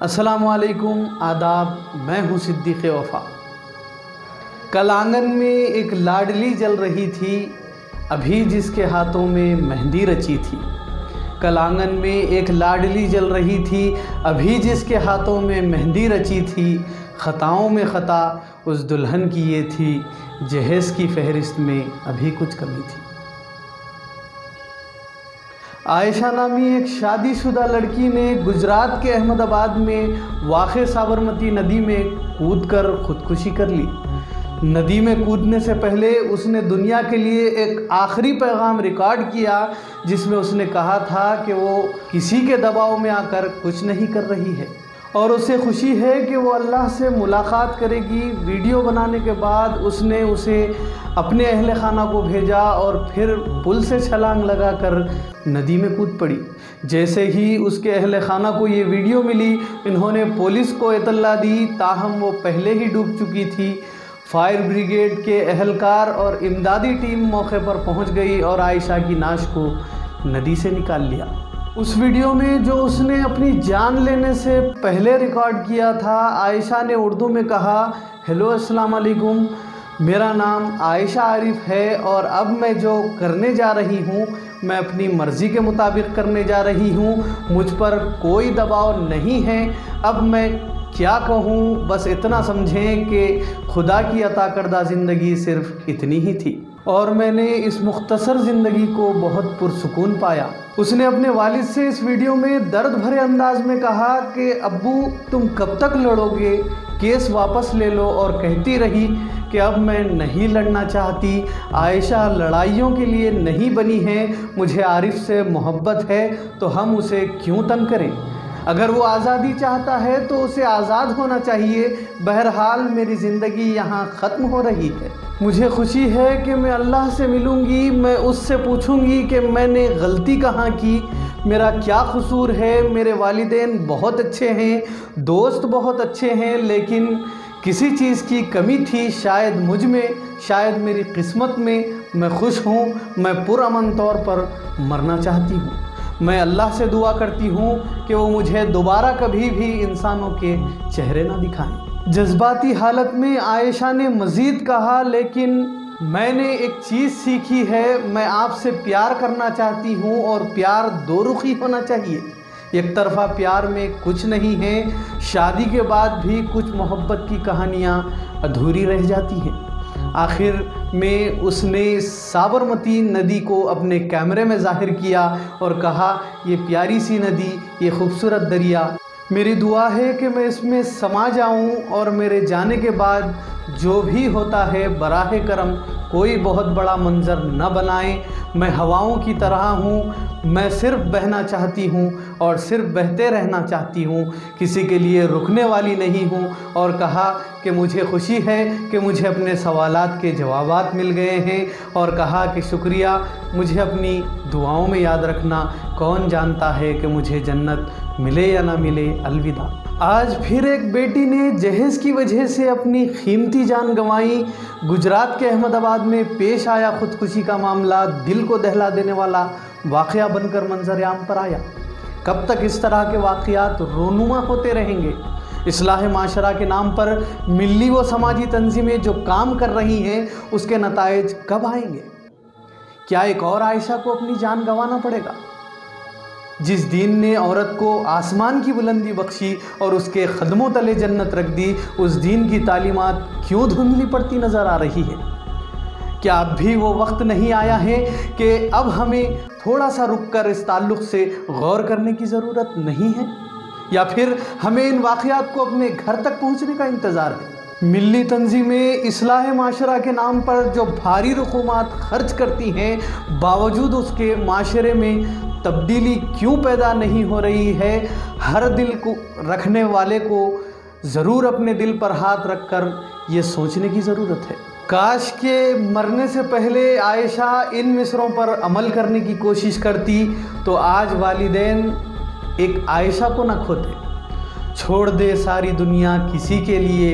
अस्सलामुअलैकुम, आदाब। मैं हूँ सिद्दीक़ वफ़ा। कल आंगन में एक लाडली जल रही थी, अभी जिसके हाथों में मेहंदी रची थी। कल आंगन में एक लाडली जल रही थी, अभी जिसके हाथों में मेहंदी रची थी। ख़ताओं में ख़ता उस दुल्हन की ये थी, जहेज़ की फ़हरिस्त में अभी कुछ कमी थी। आयशा नामी एक शादीशुदा लड़की ने गुजरात के अहमदाबाद में वाक़े साबरमती नदी में कूदकर ख़ुदकुशी कर ली। नदी में कूदने से पहले उसने दुनिया के लिए एक आखिरी पैगाम रिकॉर्ड किया, जिसमें उसने कहा था कि वो किसी के दबाव में आकर कुछ नहीं कर रही है और उसे खुशी है कि वो अल्लाह से मुलाकात करेगी। वीडियो बनाने के बाद उसने उसे अपने अहले खाना को भेजा और फिर पुल से छलांग लगाकर नदी में कूद पड़ी। जैसे ही उसके अहले खाना को ये वीडियो मिली, इन्होंने पुलिस को इत्तला दी, ताहम वो पहले ही डूब चुकी थी। फायर ब्रिगेड के अहलकार और इमदादी टीम मौके पर पहुंच गई और आयशा की नाश को नदी से निकाल लिया। उस वीडियो में जो उसने अपनी जान लेने से पहले रिकॉर्ड किया था, आयशा ने उर्दू में कहा, हेलो अस्सलाम वालेकुम, मेरा नाम आयशा आरिफ है और अब मैं जो करने जा रही हूँ मैं अपनी मर्ज़ी के मुताबिक करने जा रही हूँ। मुझ पर कोई दबाव नहीं है। अब मैं क्या कहूँ, बस इतना समझें कि खुदा की अता करदा ज़िंदगी सिर्फ़ इतनी ही थी और मैंने इस मुख्तसर ज़िंदगी को बहुत पुरसुकून पाया। उसने अपने वालिद से इस वीडियो में दर्द भरे अंदाज में कहा कि अब्बू तुम कब तक लड़ोगे, केस वापस ले लो, और कहती रही कि अब मैं नहीं लड़ना चाहती। आयशा लड़ाइयों के लिए नहीं बनी है, मुझे आरिफ से मोहब्बत है तो हम उसे क्यों तंग करें। अगर वो आज़ादी चाहता है तो उसे आज़ाद होना चाहिए। बहरहाल मेरी ज़िंदगी यहाँ ख़त्म हो रही है। मुझे खुशी है कि मैं अल्लाह से मिलूँगी। मैं उससे पूछूँगी कि मैंने गलती कहाँ की, मेरा क्या कसूर है। मेरे वालिदैन बहुत अच्छे हैं, दोस्त बहुत अच्छे हैं, लेकिन किसी चीज़ की कमी थी, शायद मुझ में, शायद मेरी किस्मत में। मैं खुश हूँ, मैं पुरअमन तौर पर मरना चाहती हूँ। मैं अल्लाह से दुआ करती हूँ कि वो मुझे दोबारा कभी भी इंसानों के चेहरे ना दिखाएं। जज्बाती हालत में आयशा ने मज़ीद कहा, लेकिन मैंने एक चीज़ सीखी है, मैं आपसे प्यार करना चाहती हूँ और प्यार दो रुखी होना चाहिए। एक तरफ़ा प्यार में कुछ नहीं है, शादी के बाद भी कुछ मोहब्बत की कहानियाँ अधूरी रह जाती हैं। आखिर में उसने साबरमती नदी को अपने कैमरे में ज़ाहिर किया और कहा, ये प्यारी सी नदी, ये खूबसूरत दरिया, मेरी दुआ है कि मैं इसमें समा जाऊं और मेरे जाने के बाद जो भी होता है बराह करम कोई बहुत बड़ा मंज़र न बनाएं। मैं हवाओं की तरह हूँ, मैं सिर्फ़ बहना चाहती हूँ और सिर्फ़ बहते रहना चाहती हूँ, किसी के लिए रुकने वाली नहीं हूँ। और कहा कि मुझे खुशी है कि मुझे अपने सवालात के जवाबात मिल गए हैं और कहा कि शुक्रिया, मुझे अपनी दुआओं में याद रखना। कौन जानता है कि मुझे जन्नत मिले या ना मिले। अलविदा। आज फिर एक बेटी ने जहेज़ की वजह से अपनी कीमती जान गंवाई। गुजरात के अहमदाबाद में पेश आया ख़ुदकुशी का मामला, दिल को दहला देने वाला वाक़या बनकर मंज़र-ए-आम पर आया। कब तक इस तरह के वाक़यात रोनुमा होते रहेंगे। इस्लाह माशरा के नाम पर मिली व समाजी तंजीमें जो काम कर रही हैं, उसके नताइज कब आएंगे। क्या एक और आयशा को अपनी जान गंवाना पड़ेगा। जिस दीन ने औरत को आसमान की बुलंदी बख्शी और उसके कदमों तले जन्नत रख दी, उस दीन की तालीमात क्यों धुंधली पड़ती नज़र आ रही है। क्या अब भी वो वक्त नहीं आया है कि अब हमें थोड़ा सा रुक कर इस ताल्लुक़ से गौर करने की ज़रूरत नहीं है, या फिर हमें इन वाक़यात को अपने घर तक पहुँचने का इंतज़ार है। मिली तंजीमें इस्लाह माशरा के नाम पर जो भारी रकूमात खर्च करती हैं, बावजूद उसके माशरे में तब्दीली क्यों पैदा नहीं हो रही है। हर दिल को रखने वाले को ज़रूर अपने दिल पर हाथ रख कर ये सोचने की ज़रूरत है, काश के मरने से पहले आयशा इन मिसरों पर अमल करने की कोशिश करती तो आज वालिदैन एक आयशा को न खोते। छोड़ दे सारी दुनिया किसी के लिए,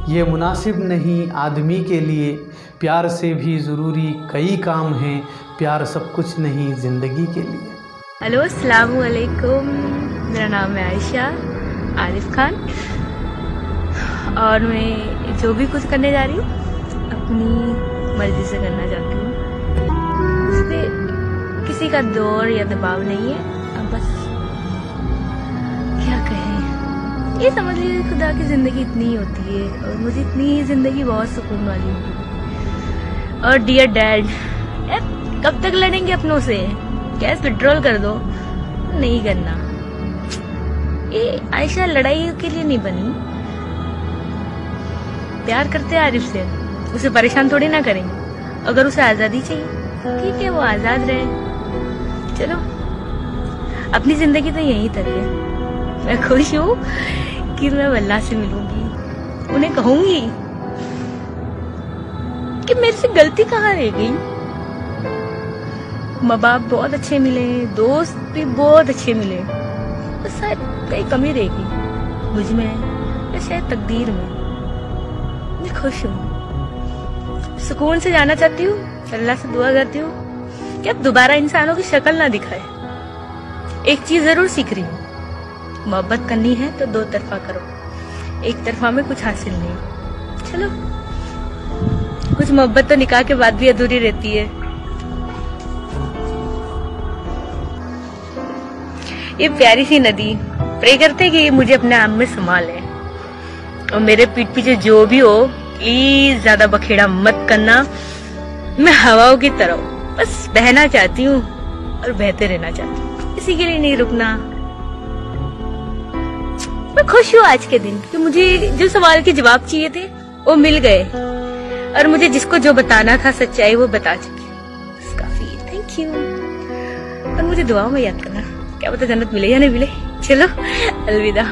ये मुनासिब नहीं आदमी के लिए। प्यार से भी ज़रूरी कई काम हैं, प्यार सब कुछ नहीं ज़िंदगी के लिए। हेलो अस्सलाम वालेकुम, मेरा नाम है आयशा। आरिफ खान, और मैं जो भी कुछ करने जा रही हूँ अपनी मर्जी से करना चाहती हूँ। उस पर किसी का दौर या दबाव नहीं है। अब बस क्या कहें, ये समझ लीजिए खुदा की जिंदगी इतनी ही होती है, और मुझे इतनी जिंदगी बहुत सुकून वाली होगी। और डियर डैड, कब तक लड़ेंगे अपनों से? गैस विड्रॉल कर दो। नहीं करना। ये आयशा लड़ाई के लिए नहीं बनी। प्यार करते हैं आरिफ से, उसे परेशान थोड़ी ना करेंगे। अगर उसे आजादी चाहिए ठीक है, वो आजाद रहे। चलो, अपनी जिंदगी तो यहीं तक है। मैं खुश हूँ कि मैं वल्लाह से मिलूंगी, उन्हें कहूंगी कि मेरे से गलती कहाँ रह गई। माँ बाप बहुत अच्छे मिले, दोस्त भी बहुत अच्छे मिले, बस शायद कई कमी रहेगी मुझ में या शायद तकदीर में। मैं खुश हूँ, सुकून से जाना चाहती हूँ। अल्लाह से दुआ करती हूँ कि अब दोबारा इंसानों की शक्ल ना दिखाए। एक चीज जरूर सीख रही हूँ, मोहब्बत करनी है तो दो तरफा करो, एक तरफा में कुछ हासिल नहीं। चलो, कुछ मोहब्बत तो निकाह के बाद भी अधूरी रहती है। ये प्यारी सी नदी, प्रे करते कि ये मुझे अपने आप में संभाले, और मेरे पीठ पीछे जो भी हो प्लीज ज्यादा बखेड़ा मत करना। मैं हवाओं की तरह बस बहना चाहती हूँ और बहते रहना चाहती हूँ, किसी के लिए नहीं रुकना। मैं खुश हूँ आज के दिन कि मुझे जो सवाल के जवाब चाहिए थे वो मिल गए, और मुझे जिसको जो बताना था सच्चाई वो बता चुकी। बस काफी, थैंक यू। और मुझे दुआओं में याद करना, क्या पता जन्नत मिले या नहीं मिले। चलो, अलविदा।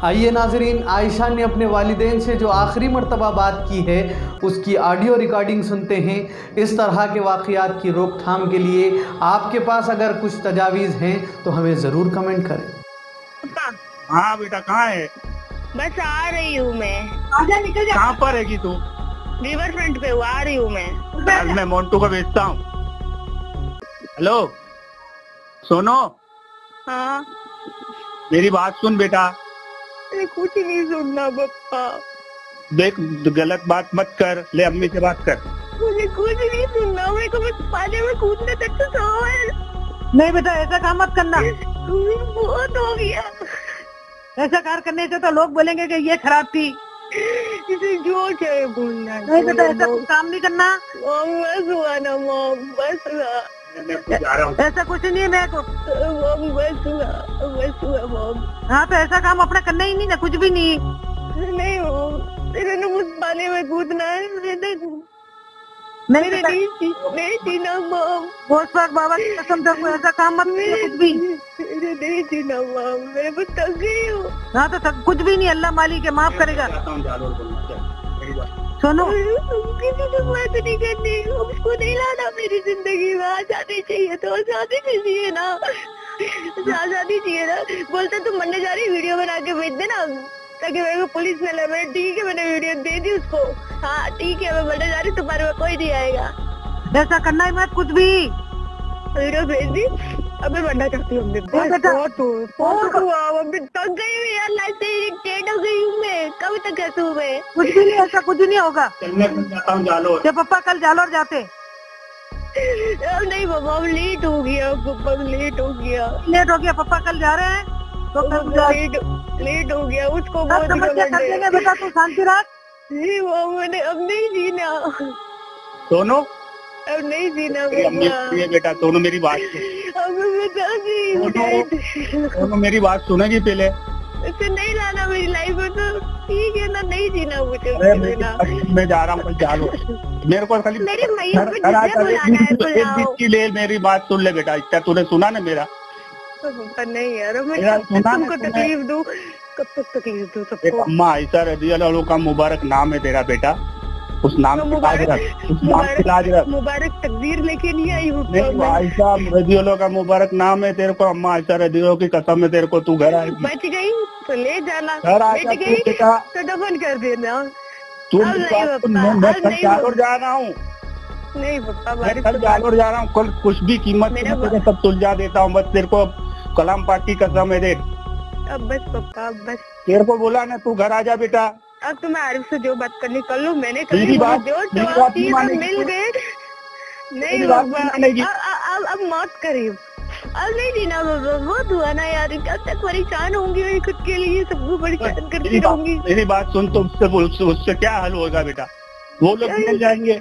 आइए नाजरीन, आयशा ने अपने वालिदैन से जो आखिरी मर्तबा बात की है उसकी ऑडियो रिकॉर्डिंग सुनते हैं। इस तरह के वाक़यात की रोकथाम के लिए आपके पास अगर कुछ तजावीज़ हैं तो हमें ज़रूर कमेंट करें। हाँ बेटा, कहाँ है? बस आ रही हूँ मैं। आजा, निकल जा। कहाँ पर रहेगी तू? रिवर फ्रंट पे आ रही हूँ मैं। मैं मोन्टू को भेजता हूँ। हेलो सोनो, हाँ, मेरी बात सुन बेटा। कुछ नहीं सुनना पप्पा। देख, गलत बात मत कर, ले अम्मी से बात कर। मुझे कुछ नहीं सुनना, मेरे को बस पानी में कूदने तक तो सवाल। नहीं बेटा, ऐसा काम मत करना। बहुत हो गया। ऐसा कार करने से तो लोग बोलेंगे कि ये खराब थी। इसे जो चाहे बोलना। नहीं बेटा, ऐसा कुछ काम नहीं करना। बस हुआ ना मॉम, बस हुआ। ऐसा कुछ नहीं है मेरे को। बस हुआ मॉम। हाँ, तो ऐसा काम अपना करना ही नहीं ना, कुछ भी नहीं। नहीं हो, तेरे ने मुझ पानी में कूदना है। नहीं बेटा, नहीं जीना मॉम। बहुत साक बाबा की कसम से कोई ऐसा काम मत करना, कुछ भी नहीं जीना मॉम, मैं बस थक गई हूँ। हाँ, तो कुछ भी नहीं, अल्लाह मालिक है, माफ करेगा। सुनो, किसी से बात नहीं करनी, उसको नहीं लाना मेरी जिंदगी में। आजादी चाहिए तो आजादी चाहिए ना, आजादी चाहिए ना। बोलते तुम मरने जा रही, वीडियो बना के भेज देना ताकि मेरे को पुलिस न ले। ठीक है, मैंने वीडियो दे दी उसको। हाँ ठीक है, मैं मरने जा रही, तुम्हारे में कोई नहीं आएगा। ऐसा करना ही मत कुछ भी। वीडियो भेज दी, अब मैं मरना चाहती हूँ। थक गई हूँ यार, लाइफ से इरिटेट हो गई हूँ मैं। कब तक कैसे हूँ मैं? कुछ भी नहीं, ऐसा कुछ नहीं होगा। मैं जाता हूँ जालोर। जब पापा कल जालोर जाते। नहीं पापा, लेट हो गया। पापा लेट हो गया। लेट हो गया, पापा कल जा रहे हैं तो लेट हो गया। उसको बेटा तू शांति रख। नहीं वो मैंने अब नहीं जीना। सोनो, अब नहीं जीना बेटा। सोनो मेरी बात सोनो मेरी बात सुनेगी पहले। इसे नहीं लाना मेरी लाइफ में, तो ठीक है ना, नहीं जीना मुझे। मैं जा रहा हूँ जालो। मेरे को खाली मेरी मैया को जिसे बुलाना है बुलाओ। ले मेरी बात सुन ले बेटा, इतना तूने सुना ना मेरा? नहीं यार, मैं तुमको तकलीफ दूं? कब तक तकलीफ दूं सबको? अम्मा आयशा रज़ियल्लाहु का मुबारक नाम है तेरा बेटा, उस नाम की लाज रख, उस नाम की लाज रख। मुबारक तकदीर लेके नहीं आई हूँ। आयशा रज़ियल्लाहु का मुबारक नाम है तेरे को। अम्मा आयशा रज़ियल्लाहु की कसम है तेरे को, तू घर आएगी। बच गई तो ले जाना, बच गई तो दफन कर देना। तू मैं कल जालोर जा रहा हूँ। नहीं पप्पा, मैं कल जालोर जा रहा हूँ। कल कुछ भी कीमत सब सुलझा देता हूँ। बस तेरे को कलाम पाक की कसम है। देख अब बस पापा, अब बस। तेरे को बोला ना तू घर आ जा बेटा। अब तो मैं आरिफ से जो बात करनी कर लूं, मैंने मेरी कभी बात नहीं मानेगी। मिल गए नहीं मेरी बात बाबा, नहीं मानेगी। अब मौत करीब, अब नहीं जीना बाबा, बहुत हुआ ना यार, कब तक परेशान होंगी मैं खुद के लिए, सबको परेशान करती रहूंगी। मेरी बात सुन, तो उससे क्या हल होगा बेटा? वो लोग निकल जाएंगे।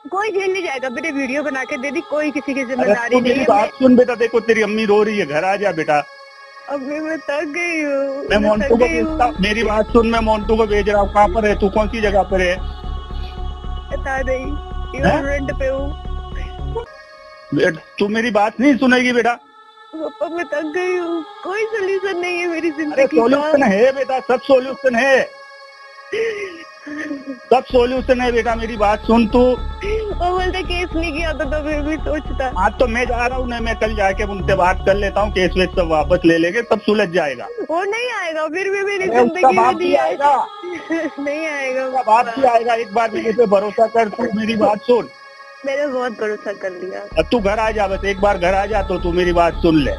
कोई झेल नहीं जाएगा बेटे, वीडियो बना के दे दी, कोई किसी की अरे जिम्मेदारी तू नहीं मेरी है। बात सुन बेटा, देखो तेरी अम्मी रो रही है, घर आ जा बेटा। अभी मैं थक गई हूँ, मैं मोन्टू को थक गई भेजता हूँ। हूँ, मेरी बात सुन, मैं मोन्टू को भेज रहा हूँ। कहाँ पर है तू? कौन सी जगह पर है? बता नहीं, हैं? रेंट पे हूँ। तू मेरी बात नहीं सुनेगी बेटा। पापा मैं थक गई हूँ, कोई सोल्यूशन नहीं है मेरी अरे जिंदगी सोल्यूशन है बेटा, सब सोल्यूशन है, सब सोल्यूशन है बेटा। मेरी बात सुन तू। वो बोलते केस नहीं किया तो फिर भी सोचता। आज तो मैं जा रहा हूँ ना, मैं कल जाके उनसे बात कर लेता हूँ, केस वेस सब वापस ले लेंगे, तब सुलझ जाएगा। वो नहीं आएगा, फिर भी मेरी अरे उसका जिंदगी बाप में भी नहीं आएगा, नहीं आएगा उसका बाप भी आएगा। एक बार मेरे पे भरोसा कर, तू मेरी बात सुन। मैंने बहुत भरोसा कर लिया। अब तू घर आ जा, बस एक बार घर आ जा तो तू मेरी बात सुन ले।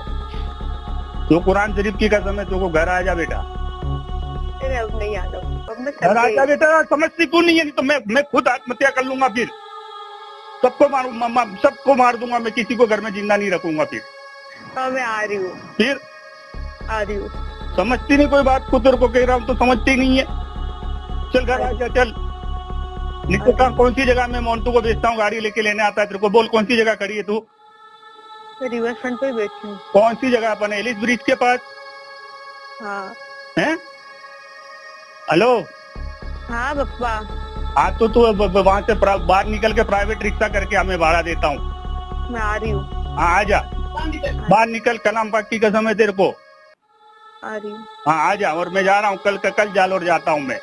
तो कुरान शरीफ की कसम है, तू घर आ जा बेटा। अरे अब नहीं आता, अब मैं घर आ जा बेटा। समझती क्यों नहीं है? नहीं तो मैं खुद आत्महत्या कर लूंगा, फिर सबको मारूंगा, सबको मार दूंगा मैं, किसी को घर में जिंदा नहीं रखूंगा फिर। हाँ मैं आ रही हूँ, फिर आ रही हूँ। समझती नहीं कोई बात को, तेरे को कह रहा हूँ तो समझती नहीं है। चल घर आ जा, चल। निकल कहाँ, कौन सी जगह? मैं मोन्टू को भेजता हूँ, गाड़ी लेके लेने आता है तेरे को। बोल कौन सी जगह खड़ी है तू? मैं रिवर फ्रंट पे बैठी हूँ। कौन सी जगह? अपन एलिस ब्रिज के पास हाँ है? हेलो, हाँ पप्पा। हाँ तो तू वहाँ से बाहर निकल के प्राइवेट रिक्शा करके हमें भाड़ा देता हूँ। मैं आ रही हूँ, हाँ आ जा, बाहर निकल, कलाम पाक की कसम है तेरे को। आ रही हूँ। हाँ आ जा, और मैं जा रहा हूँ, कल जालोर जाता हूँ मैं।